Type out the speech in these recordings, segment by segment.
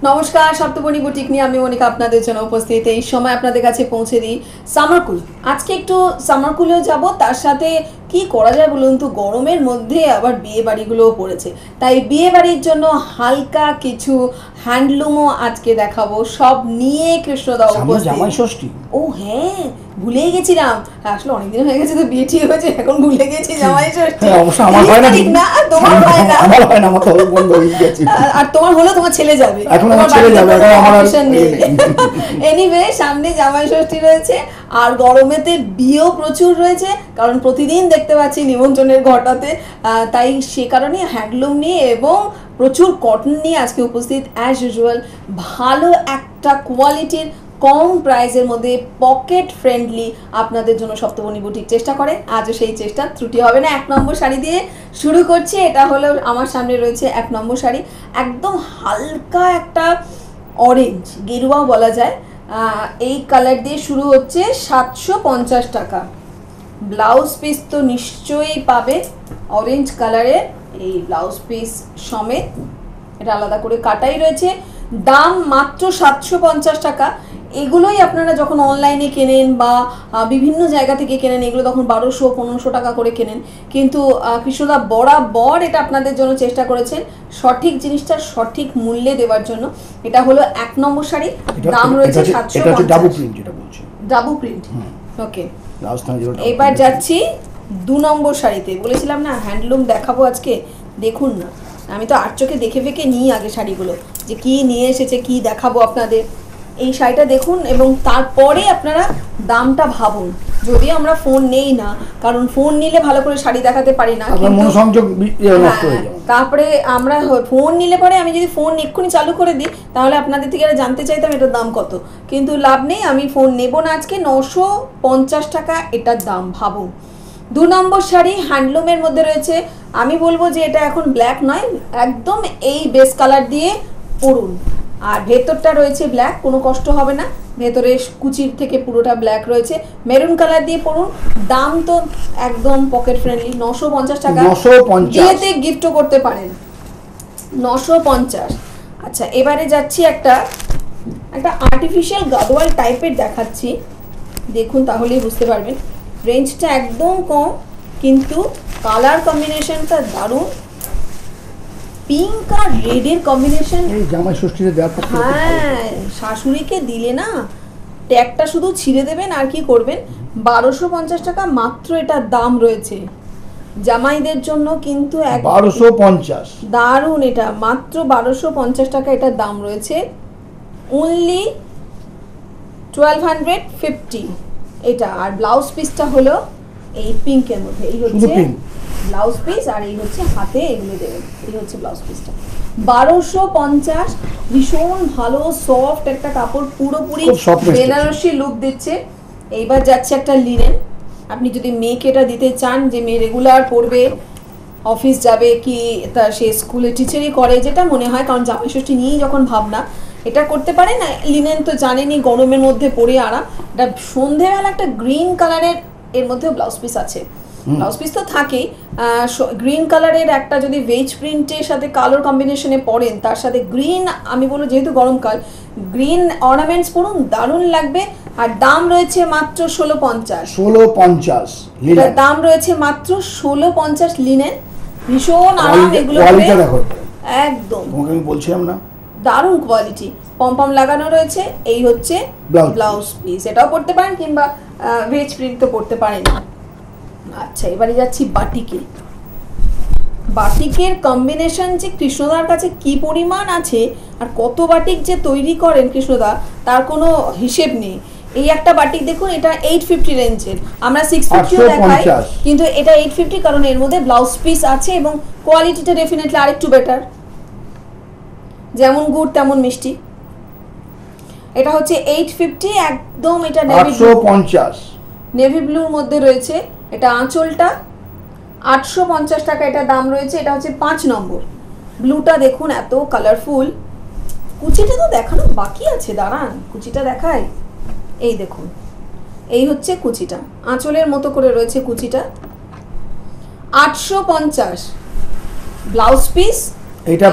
নমস্কার, সপ্তপর্ণী বুটিক নিয়ে আমি মনিকা আপনাদের জন্য উপস্থিত। এই সময় আপনাদের কাছে পৌঁছে দিই সামারকুল। আজকে একটু সামারকুলেও যাব, তার সাথে কি করা যায় বলুন তো, গরমের মধ্যে আবার বিয়ে বাড়িগুলোও পড়েছে, তাই বিয়ে বাড়ির জন্য হালকা কিছু হ্যান্ডলুমও আজকে দেখাবো। সব নিয়ে কৃষ্ণদা উপস্থিত। ও হ্যাঁ, ভুলেই গেছিলাম, আসলে অনেকদিন হয়ে গেছে তো বিয়ে ঠিক হয়েছে, এখন ভুলে গেছি জামাই ষষ্ঠী। আমার হয় না, তোমার হয় না, আমার হয় না, আমার তো বন্ধ হয়ে গেছে। আর তোমার হলো তোমার ছেলে যাবে, এখন আমার ছেলে যাবে, এখন আমার এনিওয়ে সামনে জামাই ষষ্ঠী রয়েছে, আর গরমেতে বিয়েও প্রচুর রয়েছে, কারণ প্রতিদিন দেখতে পাচ্ছি নিমন্ত্রণের ঘটাতে। তাই সে কারণে হ্যান্ডলুম নিয়ে এবং প্রচুর কটন নিয়ে আজকে উপস্থিত অ্যাজ ইউজুয়াল। ভালো একটা কোয়ালিটির কম প্রাইসের মধ্যে পকেট ফ্রেন্ডলি আপনাদের জন্য সপ্তপর্ণী বুটিক চেষ্টা করে। আজও সেই চেষ্টা ত্রুটি হবে না। 1 নম্বর শাড়ি দিয়ে শুরু করছি। এটা হলো আমার সামনে রয়েছে 1 নম্বর শাড়ি, একদম হালকা একটা অরেঞ্জ গেরুয়া বলা যায়। এই কালার দিয়ে শুরু হচ্ছে 750 টাকা। ব্লাউজ পিস তো নিশ্চয়ই পাবে অরেঞ্জ কালারের, এই ব্লাউজ পিস সমেত, এটা আলাদা করে কাটাই রয়েছে। দাম মাত্র 750 টাকা। এগুলোই আপনারা যখন অনলাইনে কেনেন বা বিভিন্ন জায়গা থেকে কেনেন, এগুলো তখন 1200-1500 টাকা করে কেনেন, কিন্তু কৃষ্ণদা বরাবর এটা আপনাদের জন্য চেষ্টা করেছেন সঠিক জিনিসটা সঠিক মূল্যে দেওয়ার জন্য। এটা হলো 1 নম্বর শাড়ি, দাম রয়েছে 750। ডাবল প্রিন্ট, ওকে। এবার যাচ্ছি 2 নম্বর শাড়িতে। বলেছিলাম না হ্যান্ডলুম দেখাবো আজকে, দেখুন না, আমি তো আর চোখে দেখে নিই আগে শাড়িগুলো, যে কি নিয়ে এসেছে, কি দেখাবো আপনাদের। এই শাড়িটা দেখুন এবং তারপরে আপনারা দামটা ভাবুন। যদিও আমরা ফোন নেই না, কারণ ফোন নিলে ভালো করে শাড়ি দেখাতে পারি না, তারপরে আমরা ফোন নিলে পরে আমি যদি ফোন এক্ষুনি চালু করে দিই তাহলে আপনাদের থেকে জানতে চাইতাম এটার দাম কত, কিন্তু লাভ নেই, আমি ফোন নেব না আজকে। 950 টাকা এটার দাম, ভাবুন। 2 নম্বর শাড়ি হ্যান্ডলুমের মধ্যে রয়েছে। আমি বলবো যে এটা এখন ব্ল্যাক নয়, একদম এই বেস কালার দিয়ে পরুন, আর ভেতরটা রয়েছে ব্ল্যাক, কোনো কষ্ট হবে না। ভেতরে কুচির থেকে পুরোটা ব্ল্যাক রয়েছে, মেরুন কালার দিয়ে পরুন। দাম তো একদম পকেট ফ্রেন্ডলি, 950 টাকা। বিয়েতে গিফটও করতে পারেন, 950। আচ্ছা, এবারে যাচ্ছি একটা আর্টিফিশিয়াল গাদোয়াল টাইপের দেখাচ্ছি, দেখুন তাহলেই বুঝতে পারবেন। রেঞ্জটা একদম কম, কিন্তু কালার কম্বিনেশনটা দারুণ। পিঙ্ক আর রেডের কম্বিনেশন, এই জামাই ষষ্ঠীতে দেওয়ার পর হ্যাঁ, শাশুড়িকে দিলে না ট্যাগটা শুধু ছিঁড়ে দেবেন আর কি করবেন। 1250 টাকা মাত্র এটার দাম রয়েছে জামাইদের জন্য, কিন্তু 1250 দারুণ। এটা মাত্র 1250 টাকা এটার দাম রয়েছে, অনলি 1250 এটা। আর ব্লাউজ পিসটা হলো এই পিঙ্কের মধ্যে, এই হচ্ছে ব্লাউজ পিস, আর এই হচ্ছে হাতে এগুলো দেবেন, এই হচ্ছে ব্লাউজ পিসটা। 1250, ভীষণ ভালো সফট একটা কাপড়, পুরোপুরি বেনারসি লুক দিচ্ছে। এইবার যাচ্ছে একটা লিনেন। আপনি যদি মেয়েকে এটা দিতে চান, যে মেয়ে রেগুলার পরবে, অফিস যাবে, কি তার সে স্কুলে টিচারই করে, যেটা মনে হয়, কারণ জামাই ষষ্ঠী নিয়েই যখন ভাবনা, এটা করতে পারেন। লিনেন তো জানেনই গরমের মধ্যে পরে আরাম। এটা সন্ধেবেলা একটা গ্রিন কালারের, এর মধ্যেও ব্লাউজ পিস আছে, ব্লাউজ পিস তো থাকেই। গ্রিন কালারের একটা যদি ভেজ প্রিন্টের সাথে কালোর কম্বিনেশনে পরেন, তার সাথে গ্রিন, আমি বলবো যেহেতু গরমকাল, গ্রিন অর্নামেন্টস পরুন, দারুণ লাগবে। আর দাম রয়েছে মাত্র 1650। এটার দাম রয়েছে মাত্র 1650 লিনেন, ভীষণ আরাম এগুলো, একদম আমি বলছিলাম না, দারুণ কোয়ালিটি, পম লাগানো রয়েছে। এই হচ্ছে ব্লাউজ পিস, এটাও পরতে পারেন, কিংবা ভেজ প্রিন্ট তো পরতে পারেন। আচ্ছা, এবারে যাচ্ছি বাটিকে। বাটিকের কম্বিনেশন যে কৃষ্ণদার কাছে কি পরিমাণ আছে, আর কত বাটিক যে তৈরি করেন কৃষ্ণদা, তার কোনো হিসেব নেই। এই একটা বাটিক দেখুন, এটা 850 রেঞ্জের, আমরা 650 দেখাই, কিন্তু এটা 850, কারণ এর মধ্যে ব্লাউজ পিস আছে এবং কোয়ালিটিটা ডেফিনেটলি আরেকটু বেটার, যেমন গুড় তেমন মিষ্টি। এটা হচ্ছে 850, একদম এটা নেভি ব্লুর মধ্যে রয়েছে। এটা আঁচলটা 850 টাকা এটা দাম রয়েছে। এটা হচ্ছে 5 নম্বর। ব্লুটা দেখুন এত কালারফুল। কুচিটা তো দেখানো বাকি আছে, দাঁড়ান কুচিটা দেখাই। এই দেখুন, এই হচ্ছে কুচিটা, আঁচলের মতো করে রয়েছে কুচিটা। 850 ব্লাউজ পিস, এটা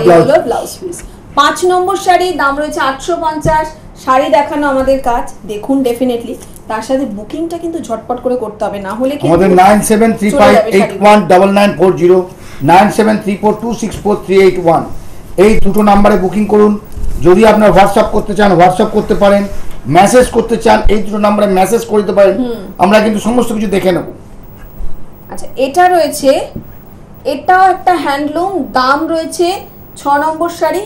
ব্লাউজ পিস। 5 নম্বর শাড়ি দাম রয়েছে 850। শাড়ি দেখানো আমাদের কাজ, দেখুন ডেফিনেটলি, তার সাথে বুকিংটা কিন্তু ঝটপট করে করতে হবে, না হলে কিন্তু আমাদের 9735819940 9734264381 এই দুটো নাম্বারে বুকিং করুন। যদি আপনার হোয়াটসঅ্যাপ করতে চান হোয়াটসঅ্যাপ করতে পারেন, মেসেজ করতে চান এই দুটো নাম্বারে মেসেজ করে দিতে পারেন, আমরা কিন্তু সমস্ত কিছু দেখে নেব। আচ্ছা, এটা রয়েছে, এটাও একটা হ্যান্ডলুম, দাম রয়েছে 6 নম্বর শাড়ি,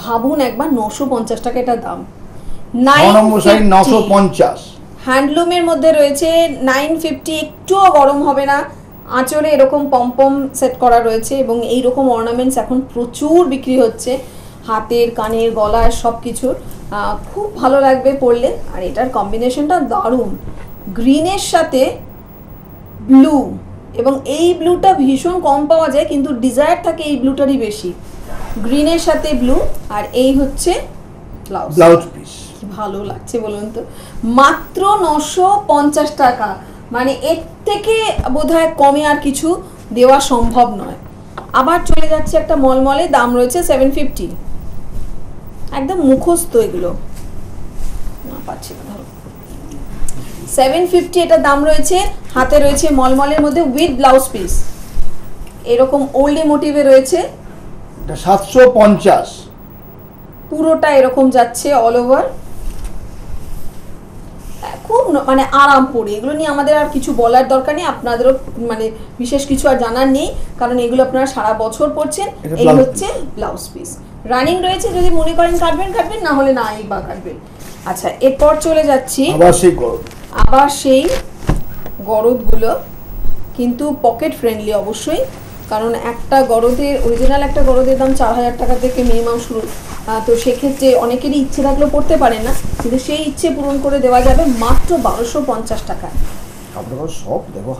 ভাবুন একবার 950 টাকা এটা দাম। 9 নম্বর শাড়ি 950, হ্যান্ডলুমের মধ্যে রয়েছে 950, একটুও গরম হবে না। আঁচলে এরকম পমপম সেট করা রয়েছে এবং এই রকম অর্নামেন্টস এখন প্রচুর বিক্রি হচ্ছে, হাতের, কানের, গলার সব কিছুর। খুব ভালো লাগবে পরলে। আর এটার কম্বিনেশনটা দারুণ, গ্রিনের সাথে ব্লু, এবং এই ব্লুটা ভীষণ কম পাওয়া যায় কিন্তু ডিজায়ার থাকে এই ব্লুটারই বেশি। গ্রিনের সাথে ব্লু, আর এই হচ্ছে ব্লাউজ পিস। কি ভালো লাগছে বলুন তো, মাত্র 950 টাকা, মানে এর থেকে বোধহয় কমে আর কিছু দেওয়া সম্ভব নয়। আবার চলে যাচ্ছে একটা মলমলে, দাম রয়েছে 750, একদম মুখস্থ এগুলো, না পাচ্ছি না, ধরো 750 এটা দাম রয়েছে। হাতে রয়েছে মলমলের মধ্যে উইথ ব্লাউজ পিস, এরকম ওল্ডে মোটিভে রয়েছে। এটা 750, পুরোটা এরকম যাচ্ছে অল ওভার, খুব মানে আরাম পড়ে। এগুলো নিয়ে আমাদের আর কিছু বলার দরকার নেই, আপনাদেরও মানে বিশেষ কিছু আর জানার নেই, কারণ এগুলো আপনারা সারা বছর পরছেন। এই হচ্ছে ব্লাউজ পিস, রানিং রয়েছে, যদি মনে করেন কাটবেন কাটবেন, না হলে না এই বা কাটবেন। আচ্ছা, এরপর চলে যাচ্ছি আবার সেই গরদগুলো, কিন্তু পকেট ফ্রেন্ডলি অবশ্যই, কারণ একটা গরদের, অরিজিনাল একটা গরদের দাম 4000 টাকা থেকে মিনিমাম শুরু। তো সেক্ষেত্রে অনেকেরই ইচ্ছে থাকলেও পড়তে পারে না, কিন্তু সেই ইচ্ছে পূরণ করে দেওয়া যাবে মাত্র 1250 টাকায়।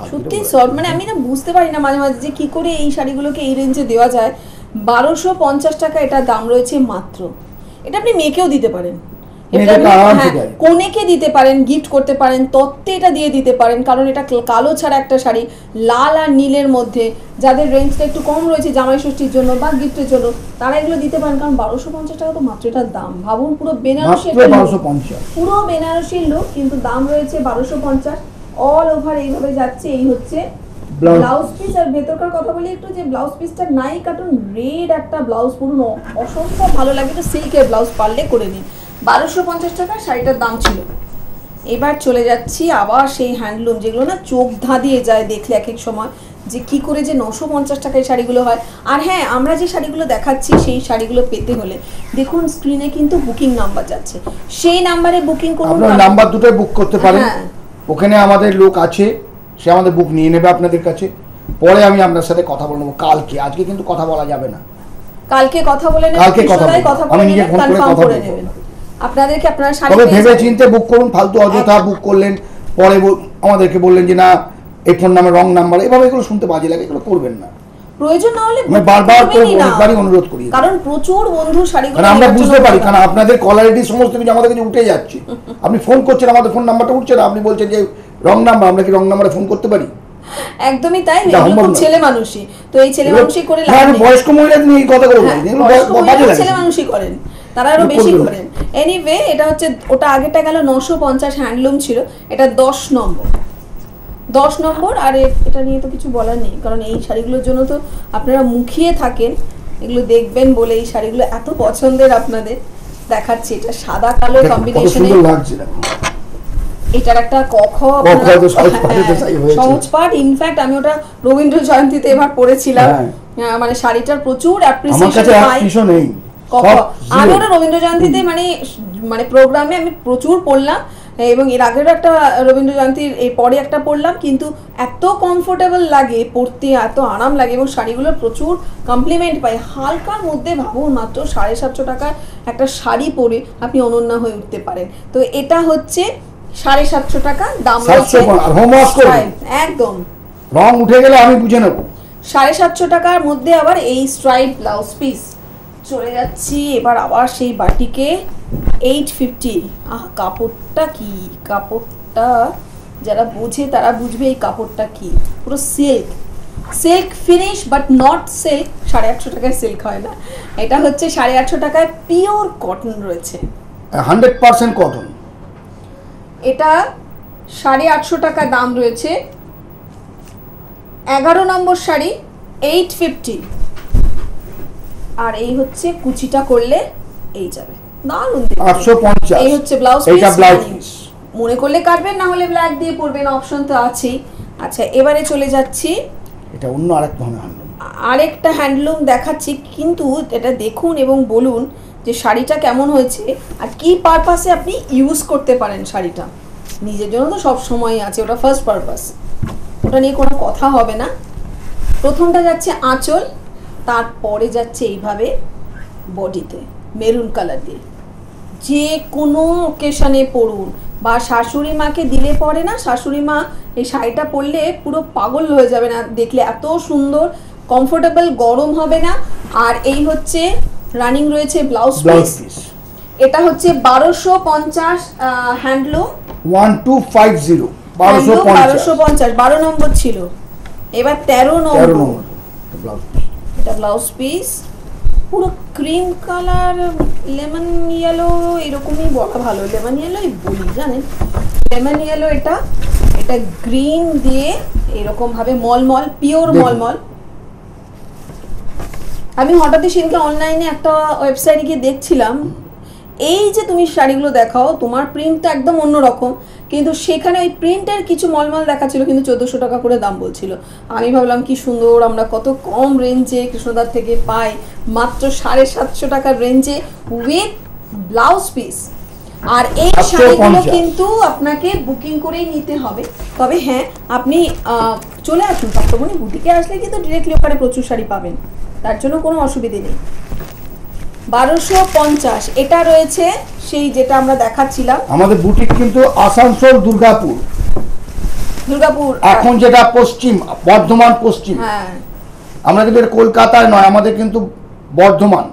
সত্যি সব, মানে আমি না বুঝতে পারি না মাঝে মাঝে যে কি করে এই শাড়িগুলোকে এই রেঞ্জে দেওয়া যায়। 1250 টাকা এটা দাম রয়েছে মাত্র। এটা আপনি মেয়েকেও দিতে পারেন, কনেকে দিতে পারেন, গিফট করতে পারেন, তত্ত্বে এটা দিয়ে দিতে পারেন, কারণ এটা কালো ছাড়া একটা শাড়ি, লাল আর নীলের মধ্যে, যাদের রেঞ্জটা একটু কম রয়েছে জামাই ষষ্ঠীর জন্য বা গিফটের জন্য, তারা এগুলো দিতে পারেন, কারণ 1250 টাকা তো মাত্র এটার দাম। ভাবুন, পুরো বেনারসি, পুরো বেনারসির লুক, কিন্তু দাম রয়েছে 1250, অল ওভার এইভাবে যাচ্ছে। এই হচ্ছে ব্লাউজ পিস। আর ভেতরকার কথা বলি একটু, যে ব্লাউজ পিসটা নাই কাটুন, রেড একটা ব্লাউজ পুরো অসম্ভব ভালো লাগে, তো সিল্কের ব্লাউজ পারলে করে নিন। 1250 টাকা শাড়িটার দাম ছিল। এবার চলে যাচ্ছি আবার সেই হ্যান্ডলুম, যেগুলো না চোখ ধাঁধিয়ে যায় দেখলে এক এক সময়, যে কি করে যে 950 টাকায় শাড়িগুলো হয়। আর হ্যাঁ, আমরা যে শাড়িগুলো দেখাচ্ছি সেই শাড়িগুলো পেতে হলে দেখুন স্ক্রিনে কিন্তু বুকিং নাম্বার যাচ্ছে, সেই নাম্বারে বুকিং করুন। আপনারা নাম্বার দুটোই বুক করতে পারেন, ওখানে আমাদের লোক আছে, সে আমাদের বুক নিয়ে নেবে আপনাদের কাছে। পরে আমি আপনার সাথে কথা বলবো কালকে, আজকে কিন্তু কথা বলা যাবে না, কালকে কথা বলে নেবেন, কালকে কথা আমি নিজে ফোন করে কথা বলবো আপনাদেরকে। আপনারা শাড়ি ভেবে চিন্তে বুক করুন, ফালতু অযথা বুক করলেন, পরে আমাদেরকে বললেন যে না এই ফোন নাম্বার রং নাম্বার, এভাবে এগুলো শুনতে বাজে লাগে, এগুলো করবেন না। প্রয়োজন না হলে বারবার করে অনেকবারই অনুরোধ করি, কারণ প্রচুর বন্ধু শাড়িগুলো আমরা বুঝতে পারি, কারণ আপনাদের কলারিটি সমস্ত কিছু আমাদের কাছে উঠে যাচ্ছে। আপনি ফোন করছেন, আমাদের ফোন নাম্বারটা উঠছে না, আপনি বলছেন যে রং নাম্বার, আমরা কি রং নাম্বারে ফোন করতে পারি? একদমই তাই, ছেলে মানুষই তো, এই ছেলে মানুষই করে লাভ নেই। বয়স্ক মহিলাদের নিয়ে এই কথাগুলো বলি, ছেলে মানুষই করেন, তারা আরো বেশি করেন। এনিওয়ে, এটা হচ্ছে, ওটা আগেরটা গেল 950, হ্যান্ডলুম ছিল, এটা 10 নম্বর। আর এটা নিয়ে তো কিছু বলার নেই, কারণ এই শাড়িগুলোর জন্য তো আপনারা মুখিয়ে থাকেন, এগুলো দেখবেন বলে এই শাড়িগুলো এত পছন্দের আপনাদের। দেখাচ্ছি, এটা সাদা কালো কম্বিনেশনে, এটার একটা সহজ পাট। ইনফ্যাক্ট আমি ওটা রবীন্দ্র জয়ন্তীতে এবার পরেছিলাম, মানে শাড়িটার প্রচুর অ্যাপ্রিসিয়েশন পাই। আমি ওটা রবীন্দ্র জয়ন্তীতে মানে প্রোগ্রামে আমি প্রচুর পড়লাম, এবং এর আগেরও একটা রবীন্দ্র জয়ন্তীর এই পরে একটা পরলাম, কিন্তু এত কমফোর্টেবল লাগে পরতে, এত আরাম লাগে, এবং শাড়িগুলোর প্রচুর কমপ্লিমেন্ট পাই। হালকার মধ্যে ভাবুন, মাত্র 750 টাকার একটা শাড়ি পরে আপনি অনন্যা হয়ে উঠতে পারেন। তো এটা হচ্ছে 750 টাকা দাম রয়েছে, একদম রং উঠে গেলে আমি বুঝে নেব। 750 টাকার মধ্যে আবার এই স্ট্রাইপ ব্লাউজ পিস। চলে যাচ্ছি এবার আবার সেই বাটিকে, 850। কাপড়টা কি, কাপড়টা যারা বোঝে তারা বুঝবে এই কাপড়টা কি। পুরো silk finish, but not silk, 850 টাকায় সিল্ক হয় না, এটা হচ্ছে 850 টাকায় পিওর কটন রয়েছে, 100% কটন। এটা 850 টাকা দাম রয়েছে। 11 নম্বর শাড়ি 850, আর এই হচ্ছে কুচিটা করলে এই যাবে, দারুণ দেখতে। 850, এই হচ্ছে ব্লাউজ এইটা ব্লাউজ পিস, পিস। মনে করলে কাটবেন, না হলে ব্ল্যাক দিয়ে পরবেন, অপশন তো আছেই। আচ্ছা, এবারে চলে যাচ্ছি এটা অন্য আরেক ধরনের হ্যান্ডলুম। আরেকটা হ্যান্ডলুম দেখাচ্ছি, কিন্তু এটা দেখুন এবং বলুন যে শাড়িটা কেমন হয়েছে আর কি পারপাসে আপনি ইউজ করতে পারেন শাড়িটা। নিজের জন্য তো সব সময় আছে, ওটা ফার্স্ট পারপাস, ওটা নিয়ে কোনো কথা হবে না। প্রথমটা যাচ্ছে আঁচল, তারপরে যাচ্ছে এইভাবে বডিতে মেরুন কালার দিয়ে, যে কোনো ওকেশনে পরুন, বা শাশুড়ি মাকে দিলে পরে না, শাশুড়ি মা এই শাড়িটা পরলে পুরো পাগল হয়ে যাবে না, দেখলে এত সুন্দর, কমফোর্টেবল, গরম হবে না। আর এই হচ্ছে রানিং রয়েছে ব্লাউজ পিস, এটা হচ্ছে 1250 হ্যান্ডলুম 1250, 1250, 12 নম্বর ছিল, এবার 13 নম্বর। এটা ব্লাউজ পিস পুরো ক্রিম কালার, লেমন ইয়েলো, এরকমই বলা ভালো, লেমন ইয়েলোই বলি জানেন, লেমন ইয়েলো। এটা এটা গ্রিন দিয়ে এরকম ভাবে মলমল, পিওর মলমল। আমি হঠাৎই সেদিনকে অনলাইনে একটা ওয়েবসাইটে গিয়ে দেখছিলাম, এই যে তুমি শাড়িগুলো দেখাও, তোমার প্রিন্টটা একদম অন্যরকম, কিন্তু সেখানে ওই প্রিন্টের কিছু মলমল দেখাচ্ছিল, কিন্তু 1400 টাকা করে দাম বলছিল। আমি ভাবলাম কি সুন্দর, আমরা কত কম রেঞ্জে কৃষ্ণদার থেকে পাই, মাত্র 750 টাকার রেঞ্জে উইথ ব্লাউজ পিস। আর এই শাড়িগুলো কিন্তু আপনাকে বুকিং করেই নিতে হবে। তবে হ্যাঁ, আপনি চলে আসুন তত্ত্বমণি বুটিকে, আসলে কিন্তু ডিরেক্টলি ওখানে প্রচুর শাড়ি পাবেন, তার জন্য কোনো অসুবিধে নেই। 1250, এটা রয়েছে সেই যেটা আমরা দেখাচ্ছিলাম। আমাদের বুটিক কিন্তু আসানসোল, দুর্গাপুর, এখন যেটা পশ্চিম বর্ধমান পশ্চিম, হ্যাঁ, আমরা কিন্তু কলকাতায় নয়, আমাদের কিন্তু বর্ধমান।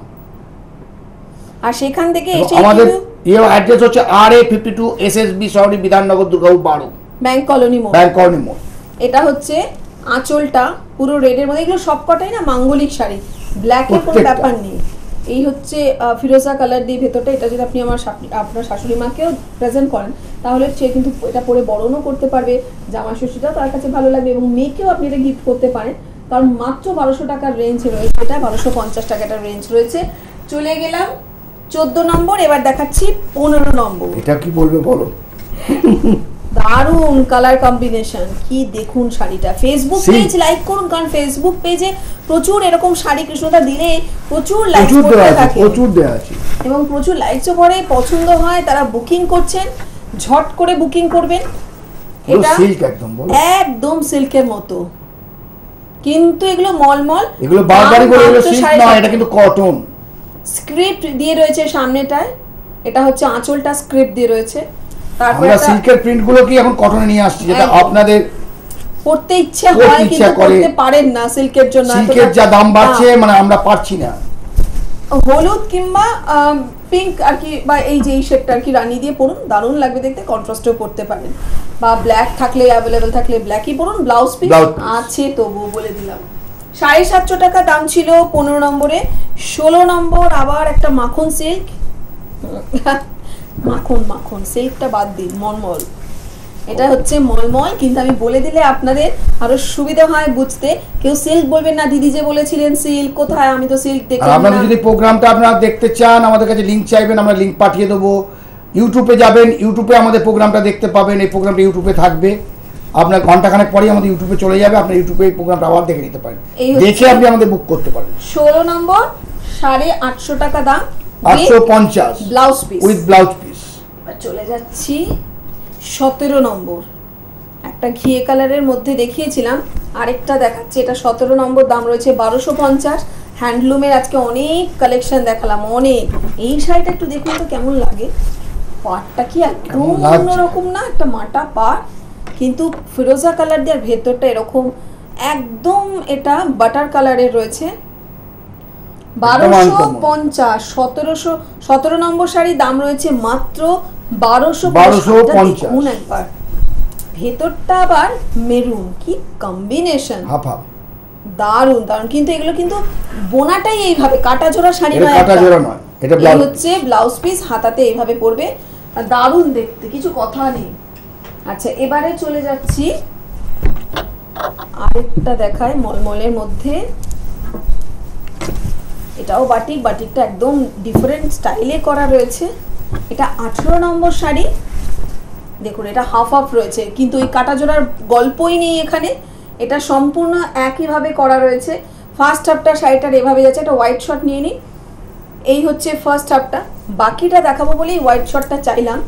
আর সেখান থেকে এসে আমাদের অ্যাড্রেস হচ্ছে RA52 SSB sorry Bidhannagar, Durgapur 12, bank colony মোড়। ব্যাংক কলোনি মোড়। এটা হচ্ছে আঁচলটা পুরো রেডের মধ্যে, এগুলো সবকটাই না মাঙ্গলিক শাড়ি, ব্ল্যাকের কোনো ব্যাপার নেই। এই হচ্ছে ফিরোজা কালার দিয়ে ভেতরটা, এটা যদি আপনি আপনার শাশুড়ি মাকেও প্রেজেন্ট করেন, তাহলে সে কিন্তু এটা পরে বরণও করতে পারবে, জামা ষষ্ঠীটাও তার কাছে ভালো লাগবে, এবং মেয়েকেও আপনি এটা গিফট করতে পারেন, কারণ মাত্র 1200 টাকার রেঞ্জ রয়েছে, এটা 1250 টাকাটার রেঞ্জ রয়েছে। চলে গেলাম 14 নম্বর, এবার দেখাচ্ছি 15 নম্বর। এটা কি বলবে বলো, দারুন কালার কম্বিনেশন, কি দেখুন শাড়িটা। ফেসবুক পেজ লাইক করুন, কারণ ফেসবুক পেজে প্রচুর এরকম শাড়ি কৃষ্ণদা দিলে প্রচুর লাইক করতে থাকে, প্রচুর দেয়া আছে, এবং প্রচুর লাইকসও পড়ে, পছন্দ হয়, তারা বুকিং করছেন, ঝট করে বুকিং করবেন। এটা সিল্ক একদম বলো, একদম সিল্কের মতো, কিন্তু এগুলো মলমল, এগুলো বারবারই বলে, এগুলো সিল্ক নয়, এটা কিন্তু কটন। স্ক্রিপ্ট দিয়ে রয়েছে সামনেটায়, এটা হচ্ছে আঁচলটা স্ক্রিপ্ট দিয়ে রয়েছে। আমরা সিল্কের প্রিন্ট গুলো কি এখন কটনে নিয়ে আসছি, যেটা আপনাদের পড়তে ইচ্ছা হয় কিন্তু পড়তে পারেন না সিল্কের জন্য, সিল্কের যা দাম বাড়ছে, মানে আমরা পারছি না। হলুদ কিংবা পিঙ্ক আর কি, বা এই যে এই শেডটা আর কি রানী দিয়ে পরুন, দারুণ লাগবে দেখতে, কন্ট্রাস্টেও পরতে পারেন, বা ব্ল্যাক থাকলে অ্যাভেলেবেল থাকলে ব্ল্যাকই পরুন, ব্লাউজ পিস আছে তবু বলে দিলাম। 750 টাকা দাম ছিল 15 নম্বরে। 16 নম্বর আবার একটা মাখন সিল্ক, মাখন সিল্কটা বাদ দিন, মলমল, এটা হচ্ছে মলমল, কিন্তু আমি বলে দিলে আপনাদের আরো সুবিধা হয় বুঝতে, কেউ সিল্ক বলবেন না, দিদি যে বলেছিলেন সিল্ক কোথায়, আমি তো সিল্ক দেখলাম না। আপনারা যদি প্রোগ্রামটা আপনারা দেখতে চান, আমাদের কাছে লিংক চাইবেন, আমরা লিংক পাঠিয়ে দেবো। ইউটিউবে যাবেন, ইউটিউবে আমাদের প্রোগ্রামটা দেখতে পাবেন, এই প্রোগ্রামটা ইউটিউবে থাকবে, আপনার ঘন্টাখানেক পরেই আমাদের ইউটিউবে চলে যাবে, আপনি ইউটিউবে এই প্রোগ্রামটা আবার দেখে নিতে পারেন, দেখে আপনি আমাদের বুক করতে পারেন। 16 নম্বর 850 টাকা দাম, 850 blouse piece, with blouse piece. চলে যাচ্ছি 17 নম্বর, একটা ঘিয়ে কালারের মধ্যে দেখিয়েছিলাম, আরেকটা দেখাচ্ছি, এটা 17 নম্বর, দাম রয়েছে 1250। হ্যান্ডলুমের আজকে অনেক কালেকশন দেখালাম, অনেক। এই শাড়িটা একটু দেখুন তো কেমন লাগে, পাটটা কি একদম অন্যরকম না, একটা মাটা পাট, কিন্তু ফিরোজা কালার দিয়ে, ভেতরটা এরকম একদম এটা বাটার কালারের রয়েছে। 1250, 17 নম্বর শাড়ি, দাম রয়েছে মাত্র 1250। দেখুন একবার, ভেতরটা আবার মেরুন, কি কম্বিনেশন, দারুন দারুন, কিন্তু এগুলো কিন্তু বোনাটাই এইভাবে, কাটা জোড়া শাড়ি এটা নয়, কাটা একটা। জোড়া নয়, এটা এই ব্লাউজ হচ্ছে ব্লাউজ পিস, হাতাতে এইভাবে পড়বে, আর দারুন দেখতে, কিছু কথা নেই। আচ্ছা, এবারে চলে যাচ্ছি আরেকটা দেখায় মলমলের মধ্যে। এটাও বাটিক, বাটিকটা একদম ডিফারেন্ট স্টাইলে করা রয়েছে। এটা 18 নম্বর শাড়ি। দেখুন, এটা হাফ হাফ রয়েছে, কিন্তু ওই কাটা জোড়ার গল্পই নেই এখানে। এটা সম্পূর্ণ একইভাবে করা রয়েছে। ফার্স্ট হাফটা শাড়িটার এভাবে যাচ্ছে, একটা হোয়াইট শর্ট নিয়ে নিই। এই হচ্ছে ফার্স্ট হাফটা, বাকিটা দেখাবো বলেই হোয়াইট শর্টটা চাইলাম।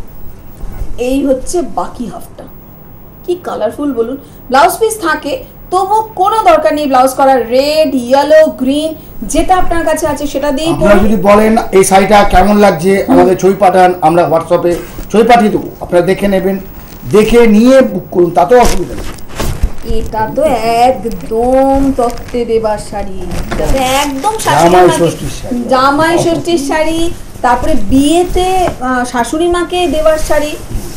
এই হচ্ছে বাকি হাফটা, কি কালারফুল বলুন। ব্লাউজ পিস থাকে, তবু কোনো দরকার নেই ব্লাউজ করার। রেড, ইয়েলো, গ্রিন, যেটা আপনার কাছে আছে সেটা দিয়েই আপনারা যদি বলেন এই শাড়িটা কেমন লাগছে, আমাদের ছবি পাঠান, আমরা হোয়াটসঅ্যাপে ছবি পাঠিয়ে দেবো, আপনারা দেখে নেবেন, দেখে নিয়ে বুক করুন, তাতেও অসুবিধা নেই। এটা তো একদম তত্ত্বে দেবার শাড়ি, এটা তো একদম জামাই ষষ্ঠীর শাড়ি। জামাই ষষ্ঠীর শাড়ি, তারপরে বিয়েতে শাশুড়ি মাকে দেবার শাড়ি।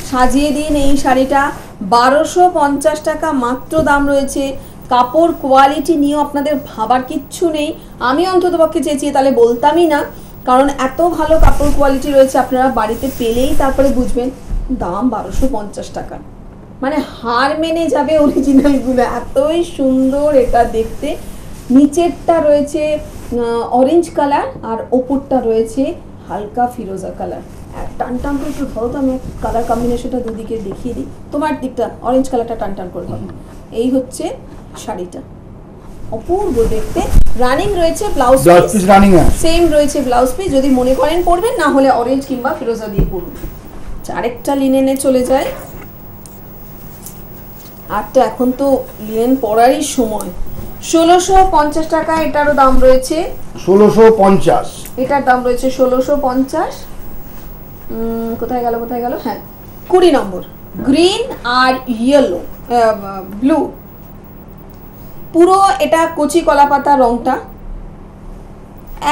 সাজিয়ে দিন এই শাড়িটা। 1250 টাকা মাত্র দাম রয়েছে। কাপড় কোয়ালিটি নিয়েও আপনাদের ভাবার কিচ্ছু নেই। আমি অন্তত পক্ষে চেয়েছি, তাহলে বলতামই না, কারণ এত ভালো কাপড় কোয়ালিটি রয়েছে, আপনারা বাড়িতে পেলেই তারপরে বুঝবেন। দাম 1250 টাকা, মানে হার মেনে যাবে অরিজিনালগুলো, এতই সুন্দর এটা দেখতে। নিচেরটা রয়েছে অরেঞ্জ কালার, আর ওপরটা রয়েছে হালকা ফিরোজা কালার। টান টান করে একটু ধরো তো, আমি কালার কম্বিনেশনটা দুদিকে দেখিয়ে দিই। তোমার দিকটা অরেঞ্জ কালারটা টান টান করে ধরো। এই হচ্ছে শাড়িটা, অপূর্ব দেখতে। রানিং রয়েছে ব্লাউজ পিস, রানিং সেম রয়েছে ব্লাউজ পিস। যদি মনে করেন পরবেন, না হলে অরেঞ্জ কিংবা ফিরোজা দিয়ে পরুন। আরেকটা লিনেনে চলে যায়। আর তো এখন তো লিনেন পরারই সময়। 1650 টাকা এটারও দাম রয়েছে। 1650, এটার দাম রয়েছে 1650। কোথায় গেল কোথায় গেল, হ্যাঁ 20 নম্বর, গ্রিন আর ইয়েলো ব্লু, পুরো এটা কচি কলা পাতা রংটা,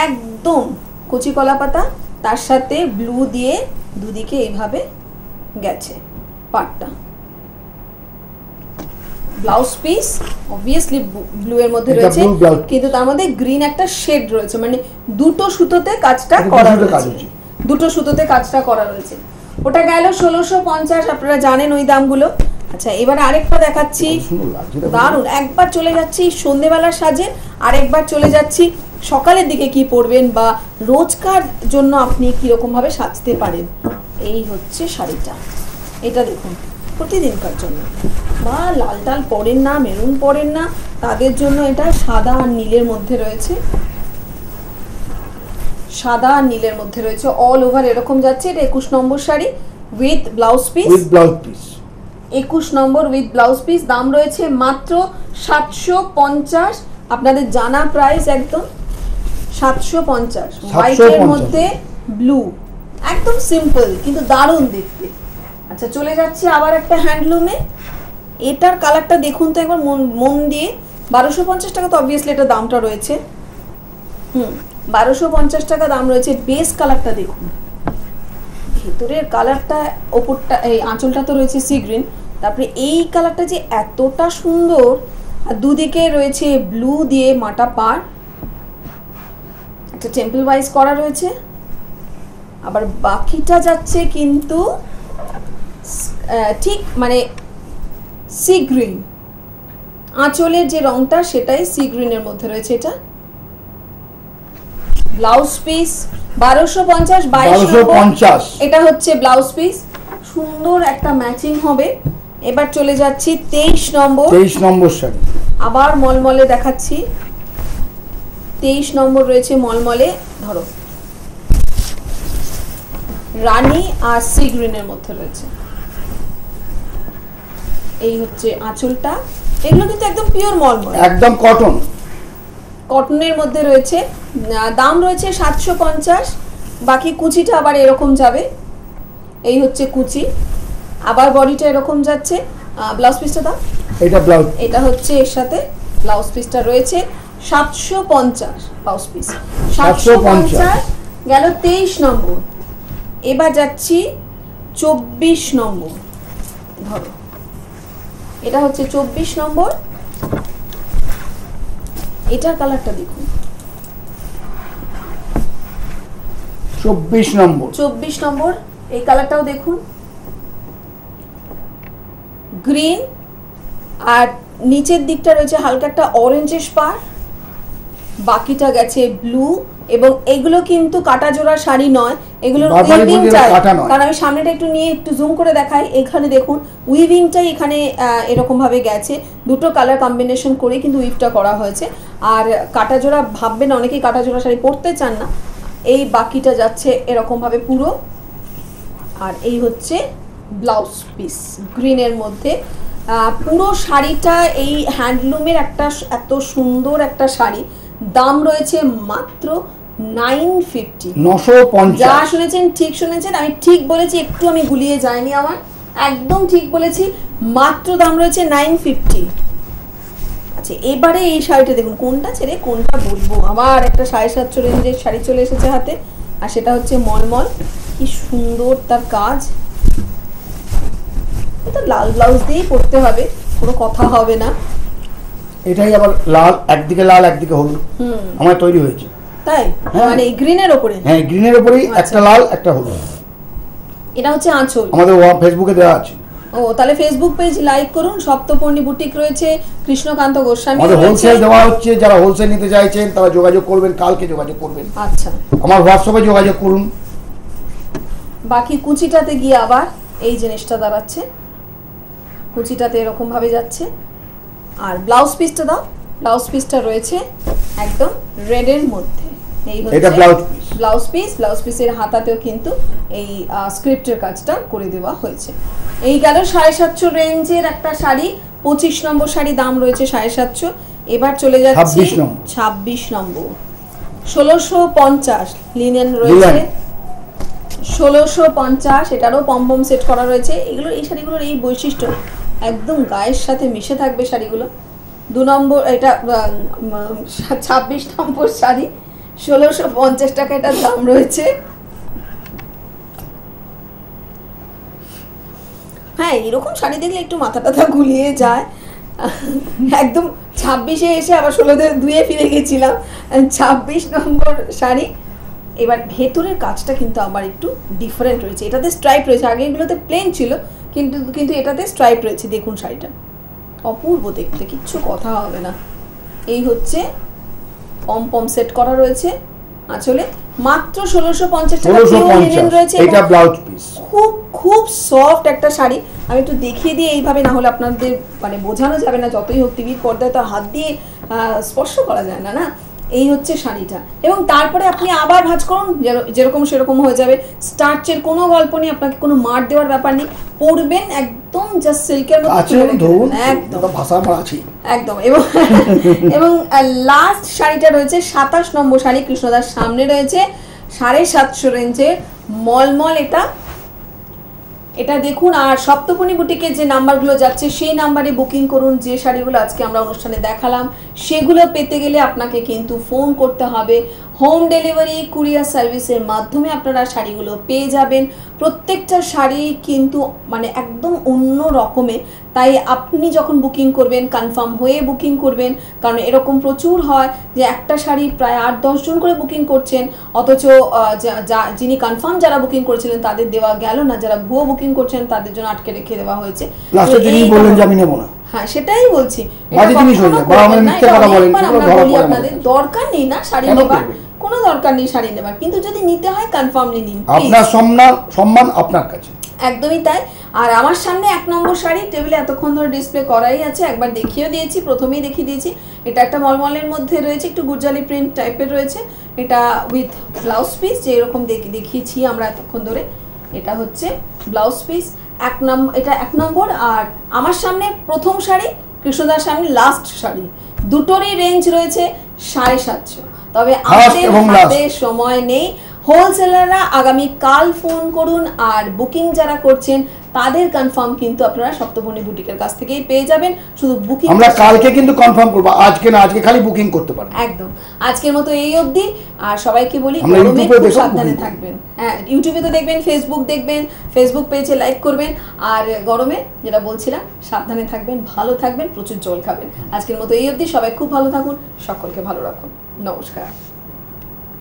একদম কচি কলা পাতা, তার সাথে ব্লু দিয়ে দুদিকে এইভাবে গেছে পাটটা। ব্লাউজ পিস অবভিয়াসলি ব্লু এর মধ্যে রয়েছে, কিন্তু তার মধ্যে গ্রিন একটা শেড রয়েছে, মানে দুটো সুতোতে কাজটা করা রয়েছে, দুটো সুতোতে কাজটা করা রয়েছে। ওটা গেল 1650, আপনারা জানেন ওই দামগুলো। আচ্ছা, এবারে আরেকটা দেখাচ্ছি, দারুন। একবার চলে যাচ্ছি সন্ধেবেলার সাজে, আরেকবার চলে যাচ্ছি সকালের দিকে কি পরবেন, বা রোজকার জন্য আপনি কিরকম ভাবে সাজতে পারেন। এই হচ্ছে শাড়িটা, এটা দেখুন, প্রতিদিনকার জন্য, বা লাল টাল পরেন না, মেরুন পরেন না, তাদের জন্য এটা সাদা আর নীলের মধ্যে রয়েছে। সাদা আর নীলের মধ্যে রয়েছে, অল ওভার এরকম যাচ্ছে। এটা 21 নম্বর শাড়ি উইথ ব্লাউজ পিস, 21 নম্বর উইথ ব্লাউজ পিস। দাম রয়েছে মাত্র 750, আপনাদের জানা প্রাইস একদম 750। হোয়াইটের মধ্যে ব্লু, একদম সিম্পল কিন্তু দারুণ দেখতে। আচ্ছা, চলে যাচ্ছি আবার একটা হ্যান্ডলুমে। এটার কালারটা দেখুন তো একবার মন দিয়ে। 1250 টাকা তো অবভিয়াসলি এটা দামটা রয়েছে। 1250 টাকা দাম রয়েছে। বেস কালারটা দেখুন, ভেতরের কালারটা, ওপরটা এই আঁচলটা তো রয়েছে সি গ্রিন, তারপরে এই কালারটা যে এতটা সুন্দর, আর দুদিকে রয়েছে ব্লু দিয়ে মাটা পার, একটা টেম্পল ওয়াইজ করা রয়েছে। আবার বাকিটা যাচ্ছে কিন্তু ঠিক মানে সি গ্রিন, আঁচলের যে রংটা সেটাই সি গ্রিনের মধ্যে রয়েছে। এটা ব্লাউজ পিস 1250, 2250, এটা হচ্ছে ব্লাউজ পিস, সুন্দর একটা ম্যাচিং হবে। এবার চলে যাচ্ছি 23 নম্বর শাড়ি, আবার মলমলে দেখাচ্ছি। 23 নম্বর রয়েছে মলমলে, ধরো রানী আর সি গ্রিনের মধ্যে রয়েছে। এই হচ্ছে আঁচলটা, এগুলো কিন্তু একদম পিওর মলমল, একদম কটনের মধ্যে রয়েছে। দাম রয়েছে 750, বাকি কুচিটা আবার এরকম যাবে। এই হচ্ছে কুচি, আবার বডিটা এরকম যাচ্ছে। ব্লাউজ পিসটা দাও, এটা হচ্ছে এর সাথে ব্লাউজ পিসটা রয়েছে 750 ব্লাউজ পিস, 750 গেল 23 নম্বর। এবার যাচ্ছি 24 নম্বর, ধরো এটা হচ্ছে 24 নম্বর। এটার কালারটা দেখুন, 24 নম্বর। 24 নম্বর। এই কালারটাও দেখুন, গ্রিন, আর নিচের দিকটা রয়েছে হালকা একটা অরেঞ্জিশ পার, বাকিটা গেছে ব্লু। এবং এগুলো কিন্তু কাটা জোড়া শাড়ি নয়, এগুলোর উইভিংটাই, কারণ আমি সামনেটা একটু নিয়ে একটু জুম করে দেখাই। এখানে দেখুন উইভিংটাই এখানে এরকম ভাবে গেছে, দুটো কালার কম্বিনেশন করে কিন্তু উইভটা করা হয়েছে। আর কাটা জোড়া ভাববেন অনেকেই কাটা জোড়া শাড়ি পরতে চান না, এই বাকিটা যাচ্ছে এরকম ভাবে পুরো। আর এই হচ্ছে ব্লাউজ পিস গ্রিনের মধ্যে। পুরো শাড়িটা এই হ্যান্ডলুমের একটা এত সুন্দর একটা শাড়ি, দাম রয়েছে মাত্র 950। 950। যা শুনেছেন ঠিক শুনেছেন, আমি ঠিক বলেছি, একটু আমি গুলিয়ে যাইনি, আমার একদম ঠিক বলেছি। মাত্র দাম রয়েছে 950। আচ্ছা, এবারে এই শাড়িটা দেখুন, কোনটা ছেড়ে কোনটা বলবো। আবার একটা 750 রেঞ্জের শাড়ি চলে এসেছে হাতে, আর সেটা হচ্ছে মলমল। কি সুন্দর তার কাজ, এটা লাল ব্লাউজ দিয়েই পরতে হবে, কোনো কথা হবে না। এটাই আবার লাল, একদিকে লাল একদিকে হলুদ আমার তৈরি হয়েছে, তাই মানে এই গ্রিনের উপরে? হ্যাঁ, গ্রিনের উপরেই একটা লাল একটা হলুদ। এটা হচ্ছে আঁচল, আমাদের ফেসবুকে দেওয়া আছে। ও তাহলে ফেসবুক পেজ লাইক করুন। সপ্তপর্ণী বুটিক রয়েছে, কৃষ্ণকান্ত গোস্বামী আমাদের রয়েছে। হোলসেল দেওয়া হচ্ছে, যারা হোলসেল নিতে চাইছেন তারা যোগাযোগ করবেন, কালকে যোগাযোগ করবেন। আচ্ছা, আমার হোয়াটসঅ্যাপে যোগাযোগ করুন। বাকি কুচিটাতে গিয়ে আবার এই জিনিসটা দাঁড়াচ্ছে, কুচিটাতে এরকম ভাবে যাচ্ছে। আর ব্লাউজ পিসটা দাও, ব্লাউজ পিসটা রয়েছে একদম রেডের মধ্যে। এই হচ্ছে এটা blouse piece. Blouse piece, blouse পিসের হাতাতেও কিন্তু এই স্ক্রিপ্টের কাজটা করে দেওয়া হয়েছে। এই গেল 750 রেঞ্জের একটা শাড়ি, 25 নম্বর শাড়ি, দাম রয়েছে 750। এবার চলে যাচ্ছে 26 নম্বর, 1650 লিনেন রয়েছে, 1650। এটারও পম্পম সেট করা রয়েছে। এগুলো এই শাড়িগুলোর এই বৈশিষ্ট্য, একদম গায়ের সাথে মিশে থাকবে শাড়িগুলো। 2 নম্বর, এটা 26 নম্বর শাড়ি, 1650 টাকা এটার দাম রয়েছে। হ্যাঁ, এরকম শাড়ি দেখলে একটু মাথা টাথা গুলিয়ে যায়। একদম 26-এ এসে আবার 16-তে ধুয়ে ফিরে গেছিলাম। 26 নম্বর শাড়ি। এবার ভেতরের কাজটা কিন্তু আবার একটু ডিফারেন্ট রয়েছে, এটাতে স্ট্রাইপ রয়েছে, আগে এগুলোতে প্লেন ছিল, কিন্তু এটাতে স্ট্রাইপ রয়েছে। দেখুন শাড়িটা অপূর্ব দেখতে, কিচ্ছু কথা হবে না। এই হচ্ছে পম সেট করা রয়েছে আঁচলে, মাত্র 1650 টাকা রয়েছে। এটা ব্লাউজ পিস, খুব খুব সফট একটা শাড়ি। আমি একটু দেখিয়ে দিয়ে এইভাবে, না হলে আপনাদের মানে বোঝানো যাবে না, যতই হোক টিভির পর্দায় তো হাত দিয়ে স্পর্শ করা যায় না। এই হচ্ছে শাড়িটা, এবং তারপরে আপনি আবার ভাঁজ করুন, যেরকম সেরকম হয়ে যাবে। স্টার্চের কোনো গল্প নেই, আপনাকে কোনো মার দেওয়ার ব্যাপার নেই, পরবেন একদম জাস্ট সিল্কের মতো, একদম ভাষা আছে একদম। এবং লাস্ট শাড়িটা রয়েছে 27 নম্বর শাড়ি, কৃষ্ণদার সামনে রয়েছে 750 রেঞ্জের মলমল। এটা দেখুন। আর সপ্তপর্ণী বুটিকে যে নাম্বারগুলো যাচ্ছে সেই নাম্বারে বুকিং করুন। যে শাড়িগুলো আজকে আমরা অনুষ্ঠানে দেখালাম সেগুলো পেতে গেলে আপনাকে কিন্তু ফোন করতে হবে। হোম ডেলিভারি কুরিয়ার সার্ভিসের মাধ্যমে আপনারা শাড়িগুলো পেয়ে যাবেন। প্রত্যেকটা শাড়ি কিন্তু মানে একদম অন্য রকমের, তাই আপনি যখন বুকিং করবেন কনফার্ম হয়ে বুকিং করবেন, কারণ এরকম প্রচুর হয় যে একটা শাড়ি প্রায় 8-10 জন করে বুকিং করছেন, অথচ যিনি কনফার্ম যারা বুকিং করেছিলেন তাদের দেওয়া গেল না, যারা ভুয়ো বুকিং করছেন তাদের জন্য আটকে রেখে দেওয়া হয়েছে। হ্যাঁ, সেটাই বলছি, আপনাদের দরকার নেই না শাড়ি নেবার, কোনো দরকার নেই শাড়ি নেবার, কিন্তু যদি নিতে হয় কনফার্মলি নিন, আপনার সম্মান আপনার কাছে। একদমই তাই। আর আমার সামনে 1 নম্বর শাড়ি টেবিলে এতক্ষণ ধরে ডিসপ্লে করাই আছে, একবার দেখিয়ে দিয়েছি, প্রথমেই দেখিয়ে দিয়েছি। এটা একটা মলমলের মধ্যে রয়েছে, একটু গুরজালি প্রিন্ট টাইপের রয়েছে। এটা উইথ ব্লাউজ পিস, যে এরকম দেখিয়েছি আমরা এতক্ষণ ধরে। এটা হচ্ছে ব্লাউজ পিস, এটা 1 নম্বর। আর আমার সামনে প্রথম শাড়ি, কৃষ্ণদার সামনে লাস্ট শাড়ি, দুটোরই রেঞ্জ রয়েছে 750। তবে আমাদের হাতে সময় নেই। হোলসেলাররা আগামী কাল ফোন করুন, আর বুকিং যারা করছেন তাদের কনফার্ম কিন্তু আপনারা সপ্তপর্ণী বুটিকের কাছ থেকেই পেয়ে যাবেন। শুধু বুকিং আমরা কালকে কিন্তু কনফার্ম করবো, আজকে না, আজকে খালি বুকিং করতে পারেন। একদম আজকের মতো এই অবধি। আর সবাইকে বলি আমরা গরমে ইউটিউবে খুব দেখো, সাবধানে বুকিং থাকবেন। হ্যাঁ, ইউটিউবে তো দেখবেন, ফেসবুক দেখবেন, ফেসবুক পেজে লাইক করবেন। আর গরমে যেটা বলছিলাম, সাবধানে থাকবেন, ভালো থাকবেন, প্রচুর জল খাবেন। আজকের মতো এই অবধি। সবাই খুব ভালো থাকুন, সকলকে ভালো রাখুন। নমস্কার।